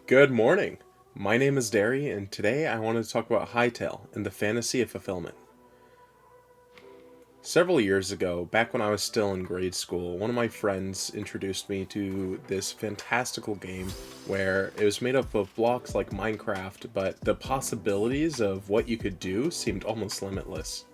Good morning. My name is Derry, and today I wanted to talk about Hytale and the fantasy of fulfillment. Several years ago, back when I was still in grade school, one of my friends introduced me to this fantastical game where it was made up of blocks like Minecraft, but the possibilities of what you could do seemed almost limitless.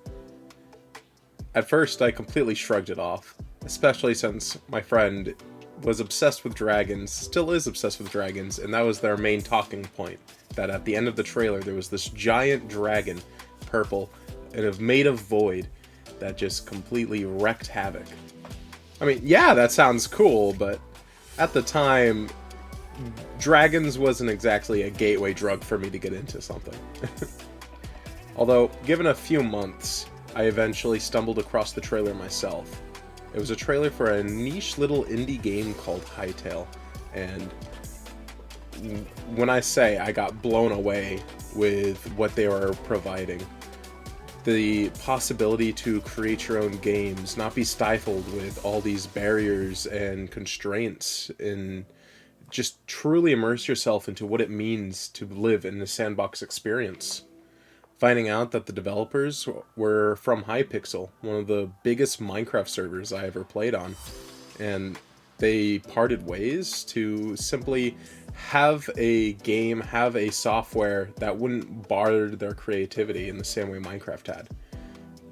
At first, I completely shrugged it off, especially since my friend was obsessed with dragons, still is obsessed with dragons, and that was their main talking point. That at the end of the trailer, there was this giant dragon, purple, and made of void, that just completely wreaked havoc. I mean, yeah, that sounds cool, but at the time, dragons wasn't exactly a gateway drug for me to get into something. Although, given a few months, I eventually stumbled across the trailer myself. It was a trailer for a niche little indie game called Hytale, and when I say I got blown away with what they were providing, the possibility to create your own games, not be stifled with all these barriers and constraints, and just truly immerse yourself into what it means to live in a sandbox experience. Finding out that the developers were from Hypixel, one of the biggest Minecraft servers I ever played on, and they parted ways to simply have a game, have a software that wouldn't bar their creativity in the same way Minecraft had.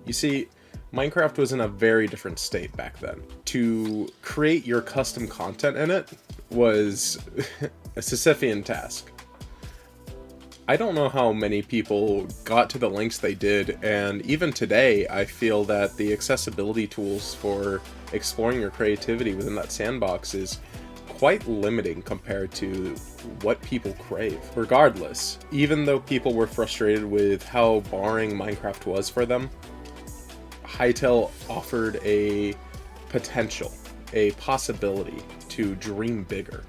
You see, Minecraft was in a very different state back then. To create your custom content in it was a Sisyphean task. I don't know how many people got to the lengths they did, and even today, I feel that the accessibility tools for exploring your creativity within that sandbox is quite limiting compared to what people crave. Regardless, even though people were frustrated with how boring Minecraft was for them, Hytale offered a potential, a possibility to dream bigger.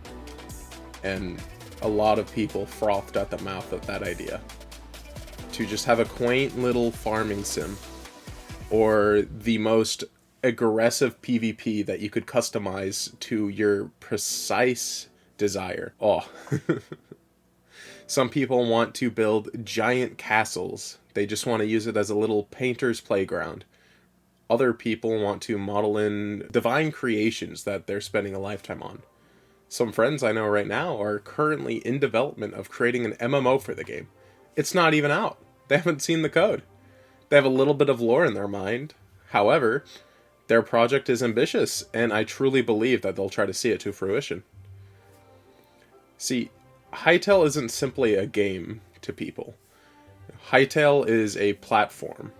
And a lot of people frothed at the mouth at that idea. To just have a quaint little farming sim, or the most aggressive PvP that you could customize to your precise desire. Oh. Some people want to build giant castles. They just want to use it as a little painter's playground. Other people want to model in divine creations that they're spending a lifetime on. Some friends I know right now are currently in development of creating an MMO for the game. It's not even out. They haven't seen the code. They have a little bit of lore in their mind. However, their project is ambitious, and I truly believe that they'll try to see it to fruition. See, Hytale isn't simply a game to people. Hytale is a platform,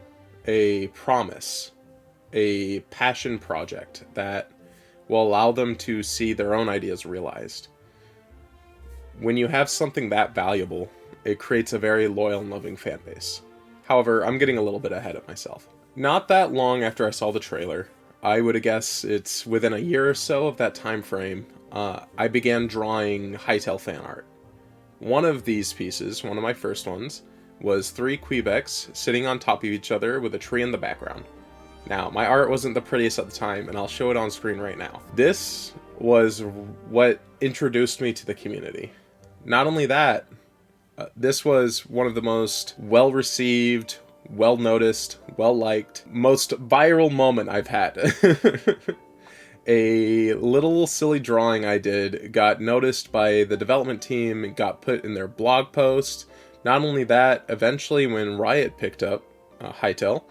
a promise, a passion project that will allow them to see their own ideas realized. When you have something that valuable, it creates a very loyal and loving fan base. However, I'm getting a little bit ahead of myself. Not that long after I saw the trailer, I would guess it's within a year or so of that time frame, I began drawing Hytale fan art. One of these pieces, one of my first ones, was 3 Kweebecs sitting on top of each other with a tree in the background. Now, my art wasn't the prettiest at the time, and I'll show it on screen right now. This was what introduced me to the community. Not only that, this was one of the most well-received, well-noticed, well-liked, most viral moment I've had. A little silly drawing I did got noticed by the development team and got put in their blog post. Not only that, eventually when Riot picked up Hytale,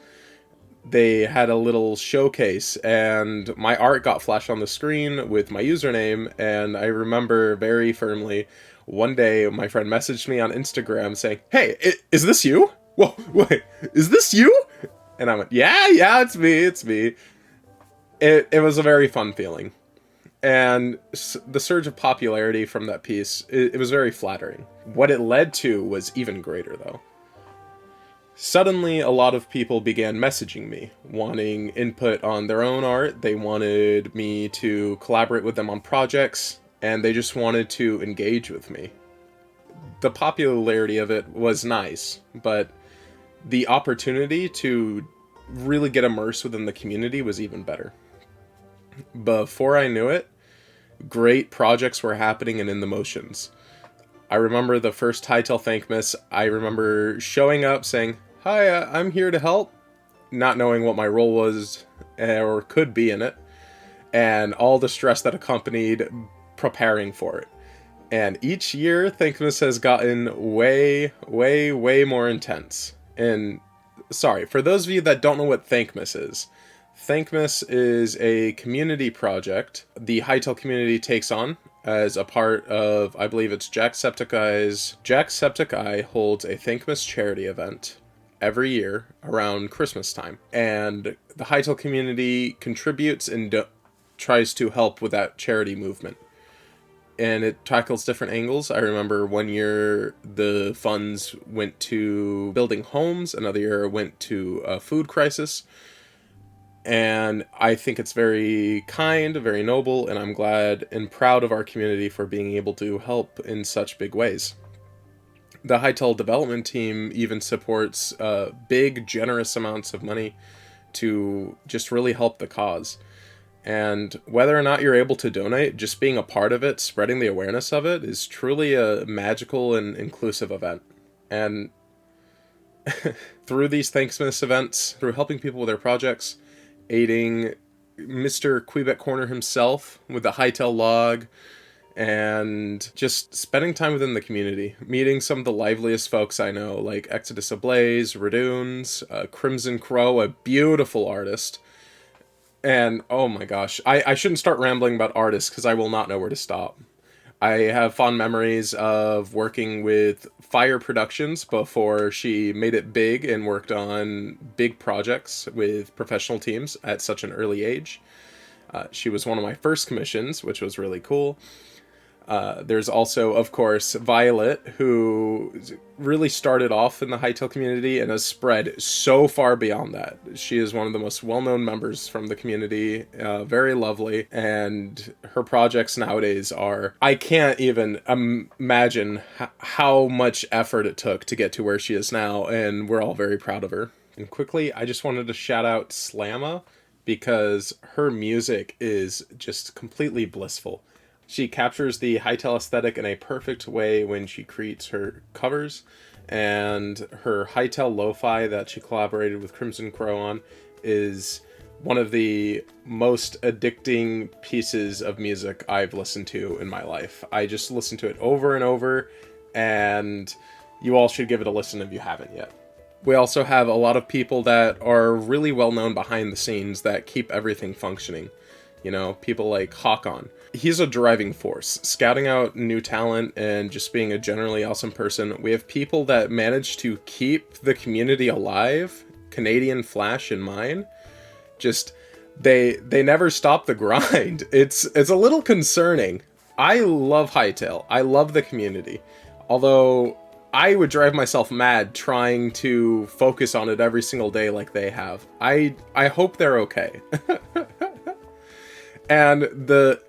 they had a little showcase, and my art got flashed on the screen with my username, and I remember very firmly one day my friend messaged me on Instagram saying, "Hey, is this you? Whoa, wait, is this you?" And I went, yeah, it's me. It was a very fun feeling. And the surge of popularity from that piece, it was very flattering. What it led to was even greater, though. Suddenly, a lot of people began messaging me, wanting input on their own art. They wanted me to collaborate with them on projects, and they just wanted to engage with me. The popularity of it was nice, but the opportunity to really get immersed within the community was even better. Before I knew it, great projects were happening and in the motions. I remember the first Hytale Thankmas. I remember showing up saying, "Hi, I'm here to help," not knowing what my role was or could be in it, and all the stress that accompanied preparing for it. And each year, Thankmas has gotten way, way, way more intense. And sorry, for those of you that don't know what Thankmas is a community project the Hytale community takes on as a part of, I believe it's Jacksepticeye holds a Thankmas charity event every year around Christmas time. And the Hytale community contributes and tries to help with that charity movement. And it tackles different angles. I remember one year the funds went to building homes, another year went to a food crisis. And I think it's very kind, very noble, and I'm glad and proud of our community for being able to help in such big ways. The Hytale development team even supports big, generous amounts of money to just really help the cause. And whether or not you're able to donate, just being a part of it, spreading the awareness of it, is truly a magical and inclusive event. And through these Thanksmas events, through helping people with their projects, aiding Mr. Kweebec Corner himself with the Hytale log, and just spending time within the community, meeting some of the liveliest folks I know, like Exodus Ablaze, Radoons, Crimson Crow, a beautiful artist. And oh my gosh, I shouldn't start rambling about artists because I will not know where to stop. I have fond memories of working with Fire Productions before she made it big and worked on big projects with professional teams at such an early age. She was one of my first commissions, which was really cool. There's also, of course, Violet, who really started off in the Hytale community and has spread so far beyond that. She is one of the most well-known members from the community, very lovely, and her projects nowadays are... I can't even imagine how much effort it took to get to where she is now, and we're all very proud of her. And quickly, I just wanted to shout out Slamma, because her music is just completely blissful. She captures the Hytale aesthetic in a perfect way when she creates her covers, and her Hytale lo-fi that she collaborated with Crimson Crow on is one of the most addicting pieces of music I've listened to in my life. I just listen to it over and over, and you all should give it a listen if you haven't yet. We also have a lot of people that are really well known behind the scenes that keep everything functioning. You know, people like Hawkon. He's a driving force, scouting out new talent and just being a generally awesome person. We have people that manage to keep the community alive, Canadian Flash and mine. Just, they never stop the grind. It's a little concerning. I love Hytale. I love the community. Although I would drive myself mad trying to focus on it every single day like they have. I hope they're okay. And the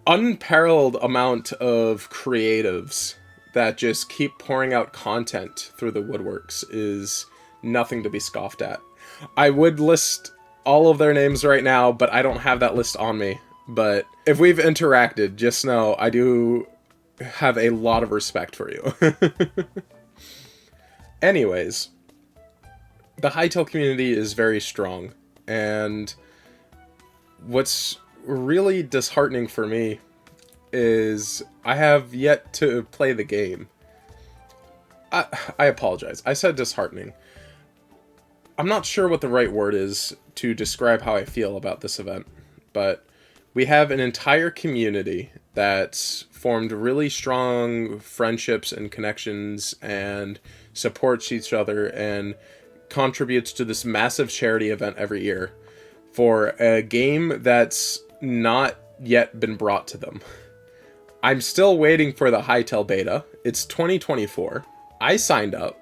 unparalleled amount of creatives that just keep pouring out content through the woodworks is nothing to be scoffed at. I would list all of their names right now, but I don't have that list on me. But if we've interacted, just know I do have a lot of respect for you. Anyways, the Hytale community is very strong, and what's really disheartening for me is I have yet to play the game. I apologize. I said disheartening. I'm not sure what the right word is to describe how I feel about this event, but we have an entire community that's formed really strong friendships and connections and supports each other and contributes to this massive charity event every year for a game that's not yet been brought to them. I'm still waiting for the Hytale beta. It's 2024. I signed up.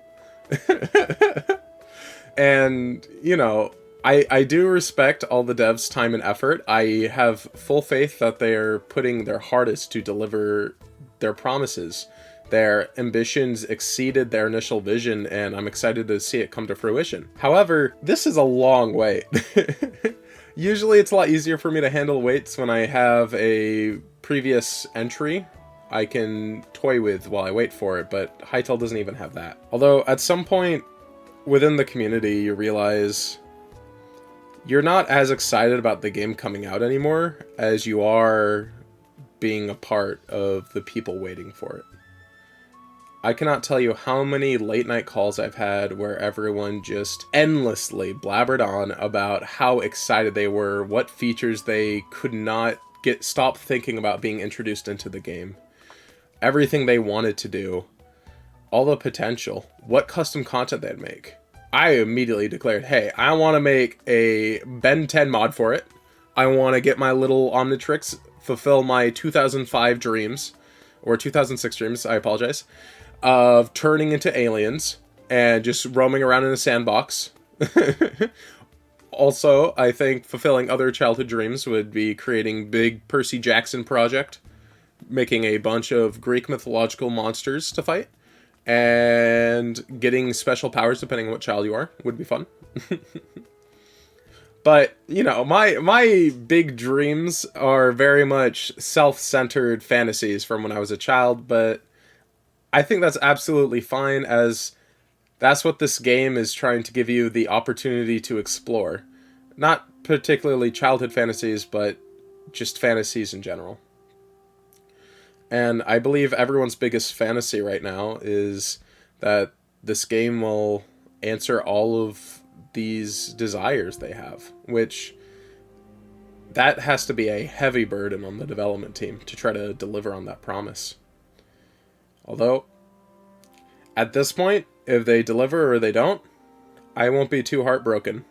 And, you know, I do respect all the devs' time and effort. I have full faith that they're putting their hardest to deliver their promises. Their ambitions exceeded their initial vision, and I'm excited to see it come to fruition. However, this is a long wait. Usually it's a lot easier for me to handle waits when I have a previous entry I can toy with while I wait for it, but Hytale doesn't even have that. Although, at some point within the community, you realize you're not as excited about the game coming out anymore as you are being a part of the people waiting for it. I cannot tell you how many late night calls I've had where everyone just endlessly blabbered on about how excited they were, what features they could not stop thinking about being introduced into the game, everything they wanted to do, all the potential, what custom content they'd make. I immediately declared, hey, I want to make a Ben 10 mod for it. I want to get my little Omnitrix, fulfill my 2005 dreams, or 2006 dreams, I apologize, of turning into aliens and just roaming around in a sandbox. Also, I think fulfilling other childhood dreams would be creating big Percy Jackson project, making a bunch of Greek mythological monsters to fight, and getting special powers depending on what child you are would be fun. But, you know, my big dreams are very much self-centered fantasies from when I was a child, but I think that's absolutely fine, as that's what this game is trying to give you the opportunity to explore. Not particularly childhood fantasies, but just fantasies in general. And I believe everyone's biggest fantasy right now is that this game will answer all of these desires they have, which that has to be a heavy burden on the development team to try to deliver on that promise. Although, at this point, if they deliver or they don't, I won't be too heartbroken.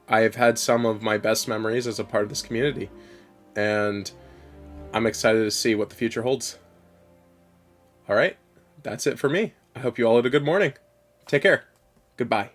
I've had some of my best memories as a part of this community, and I'm excited to see what the future holds. Alright, that's it for me. I hope you all had a good morning. Take care. Goodbye.